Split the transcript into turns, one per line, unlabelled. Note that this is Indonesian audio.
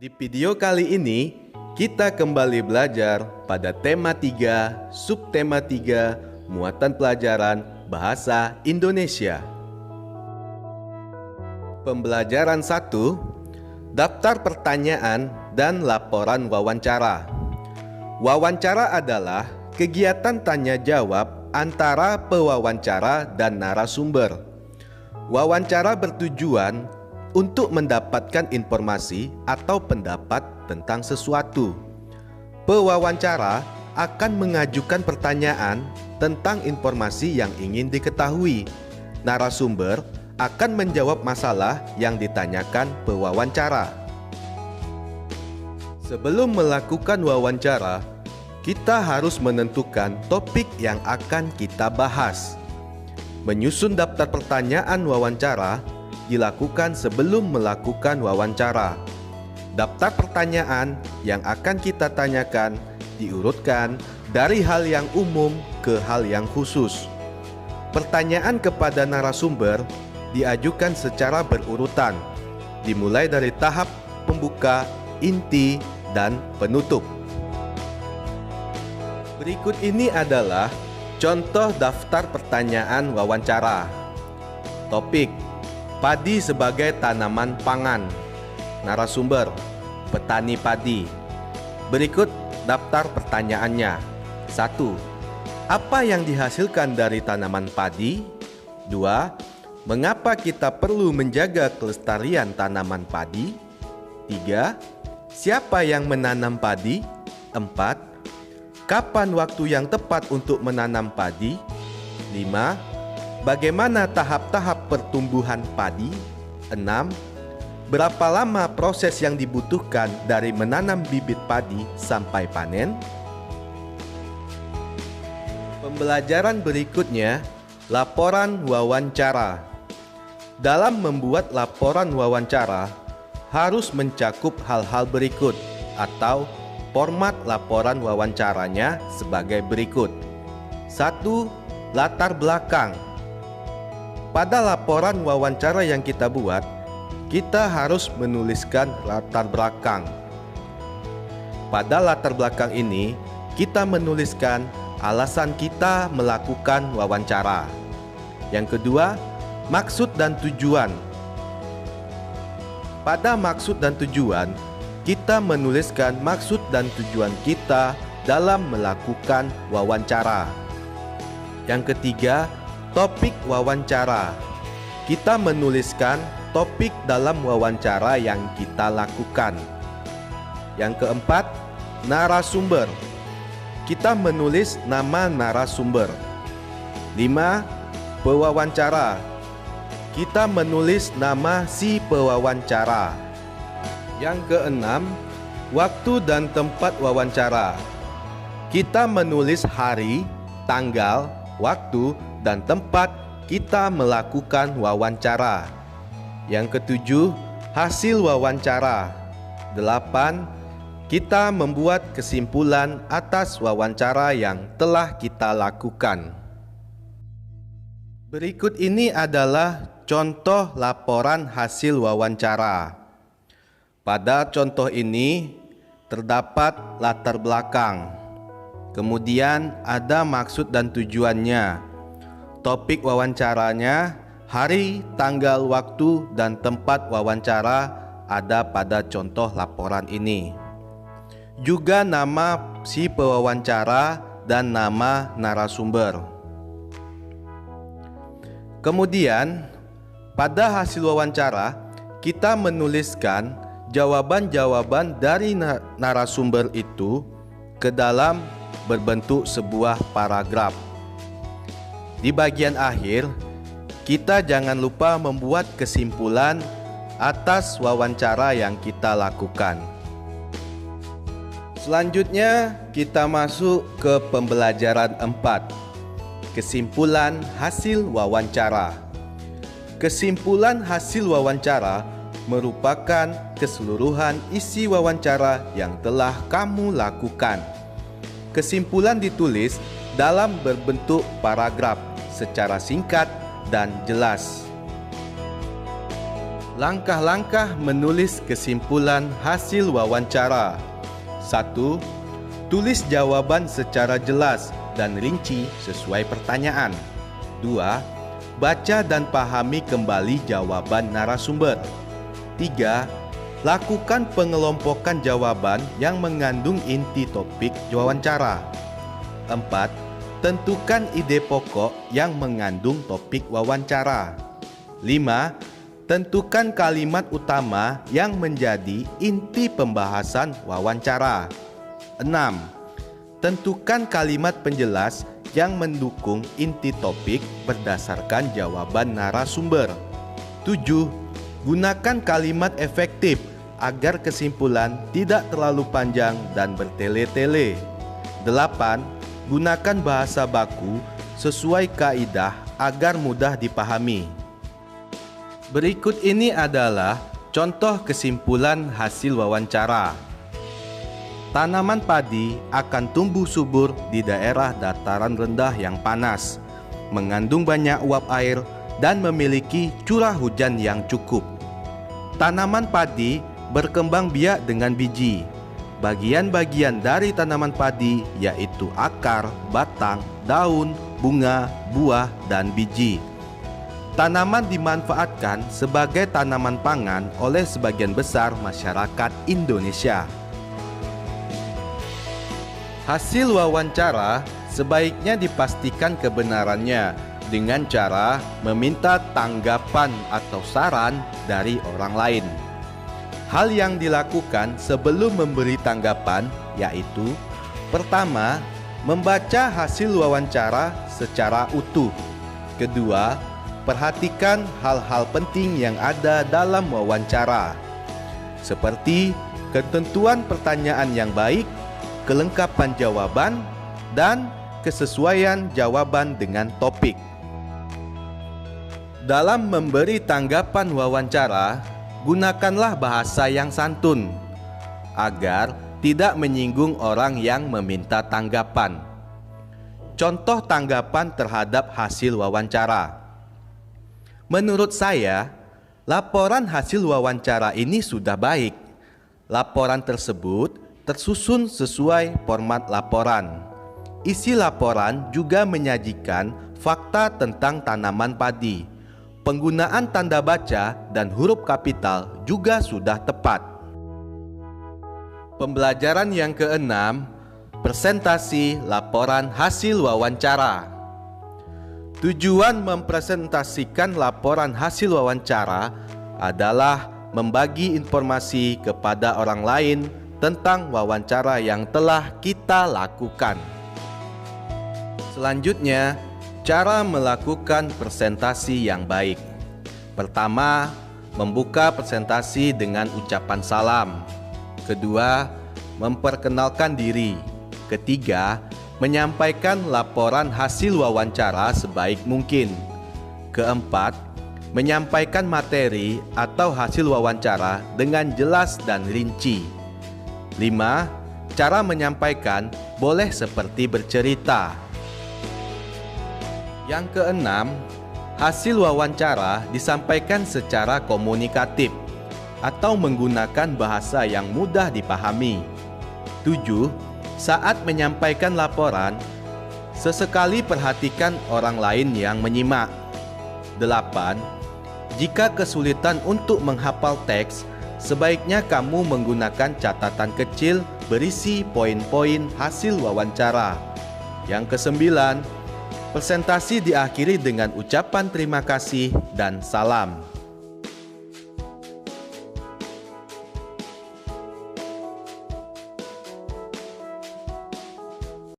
Di video kali ini, kita kembali belajar pada tema 3, subtema 3, muatan pelajaran Bahasa Indonesia. Pembelajaran 1, daftar pertanyaan dan laporan wawancara. Wawancara adalah kegiatan tanya jawab antara pewawancara dan narasumber. Wawancara bertujuan untuk mendapatkan informasi atau pendapat tentang sesuatu. Pewawancara akan mengajukan pertanyaan tentang informasi yang ingin diketahui. Narasumber akan menjawab masalah yang ditanyakan pewawancara. Sebelum melakukan wawancara, kita harus menentukan topik yang akan kita bahas. Menyusun daftar pertanyaan wawancara dilakukan sebelum melakukan wawancara. Daftar pertanyaan yang akan kita tanyakan diurutkan dari hal yang umum ke hal yang khusus. Pertanyaan kepada narasumber diajukan secara berurutan, dimulai dari tahap pembuka, inti, dan penutup. Berikut ini adalah contoh daftar pertanyaan wawancara. Topik: padi sebagai tanaman pangan. Narasumber: petani padi. Berikut daftar pertanyaannya. 1. Apa yang dihasilkan dari tanaman padi? 2. Mengapa kita perlu menjaga kelestarian tanaman padi? 3. Siapa yang menanam padi? 4. Kapan waktu yang tepat untuk menanam padi? 5. Bagaimana tahap-tahap pertumbuhan padi? 6. Berapa lama proses yang dibutuhkan dari menanam bibit padi sampai panen? Pembelajaran berikutnya, laporan wawancara. Dalam membuat laporan wawancara, harus mencakup hal-hal berikut atau format laporan wawancaranya sebagai berikut. 1. Latar belakang. Pada laporan wawancara yang kita buat, kita harus menuliskan latar belakang. Pada latar belakang ini, kita menuliskan alasan kita melakukan wawancara. Yang kedua, maksud dan tujuan. Pada maksud dan tujuan, kita menuliskan maksud dan tujuan kita dalam melakukan wawancara. Yang ketiga, topik wawancara. Kita menuliskan topik dalam wawancara yang kita lakukan. Yang keempat, narasumber. Kita menulis nama narasumber. 5. Pewawancara. Kita menulis nama si pewawancara. Yang keenam, waktu dan tempat wawancara. Kita menulis hari, tanggal, waktu, dan tempat kita melakukan wawancara. Yang ketujuh, hasil wawancara. 8. Kita membuat kesimpulan atas wawancara yang telah kita lakukan. Berikut ini adalah contoh laporan hasil wawancara. Pada contoh ini terdapat latar belakang. Kemudian ada maksud dan tujuannya. Topik wawancaranya, hari, tanggal, waktu, dan tempat wawancara ada pada contoh laporan ini. Juga nama si pewawancara dan nama narasumber. Kemudian, pada hasil wawancara, kita menuliskan jawaban-jawaban dari narasumber itu ke dalam berbentuk sebuah paragraf. Di bagian akhir, kita jangan lupa membuat kesimpulan atas wawancara yang kita lakukan. Selanjutnya, kita masuk ke pembelajaran 4. Kesimpulan hasil wawancara. Kesimpulan hasil wawancara merupakan keseluruhan isi wawancara yang telah kamu lakukan. Kesimpulan ditulis dalam berbentuk paragraf secara singkat dan jelas. Langkah-langkah menulis kesimpulan hasil wawancara. 1. Tulis jawaban secara jelas dan rinci sesuai pertanyaan. 2. Baca dan pahami kembali jawaban narasumber. 3. Lakukan pengelompokan jawaban yang mengandung inti topik wawancara. 4. Tentukan ide pokok yang mengandung topik wawancara. 5. Tentukan kalimat utama yang menjadi inti pembahasan wawancara. 6. Tentukan kalimat penjelas yang mendukung inti topik berdasarkan jawaban narasumber. 7. Gunakan kalimat efektif agar kesimpulan tidak terlalu panjang dan bertele-tele. 8. Gunakan bahasa baku sesuai kaidah agar mudah dipahami. Berikut ini adalah contoh kesimpulan hasil wawancara. Tanaman padi akan tumbuh subur di daerah dataran rendah yang panas, mengandung banyak uap air, dan memiliki curah hujan yang cukup. Tanaman padi berkembang biak dengan biji. Bagian-bagian dari tanaman padi yaitu akar, batang, daun, bunga, buah, dan biji. Tanaman dimanfaatkan sebagai tanaman pangan oleh sebagian besar masyarakat Indonesia. Hasil wawancara sebaiknya dipastikan kebenarannya dengan cara meminta tanggapan atau saran dari orang lain. Hal yang dilakukan sebelum memberi tanggapan yaitu: pertama, membaca hasil wawancara secara utuh. Kedua, perhatikan hal-hal penting yang ada dalam wawancara, seperti ketentuan pertanyaan yang baik, kelengkapan jawaban, dan kesesuaian jawaban dengan topik. Dalam memberi tanggapan wawancara, gunakanlah bahasa yang santun agar tidak menyinggung orang yang meminta tanggapan. Contoh tanggapan terhadap hasil wawancara. Menurut saya, laporan hasil wawancara ini sudah baik. Laporan tersebut tersusun sesuai format laporan. Isi laporan juga menyajikan fakta tentang tanaman padi. Penggunaan tanda baca dan huruf kapital juga sudah tepat. Pembelajaran yang keenam, presentasi laporan hasil wawancara. Tujuan mempresentasikan laporan hasil wawancara adalah membagi informasi kepada orang lain tentang wawancara yang telah kita lakukan. Selanjutnya, cara melakukan presentasi yang baik. Pertama, membuka presentasi dengan ucapan salam. Kedua, memperkenalkan diri. Ketiga, menyampaikan laporan hasil wawancara sebaik mungkin. Keempat, menyampaikan materi atau hasil wawancara dengan jelas dan rinci. 5. Cara menyampaikan boleh seperti bercerita. Yang keenam, hasil wawancara disampaikan secara komunikatif atau menggunakan bahasa yang mudah dipahami. 7. Saat menyampaikan laporan, sesekali perhatikan orang lain yang menyimak. 8. Jika kesulitan untuk menghafal teks, sebaiknya kamu menggunakan catatan kecil berisi poin-poin hasil wawancara. Yang ke-9, presentasi diakhiri dengan ucapan terima kasih dan salam.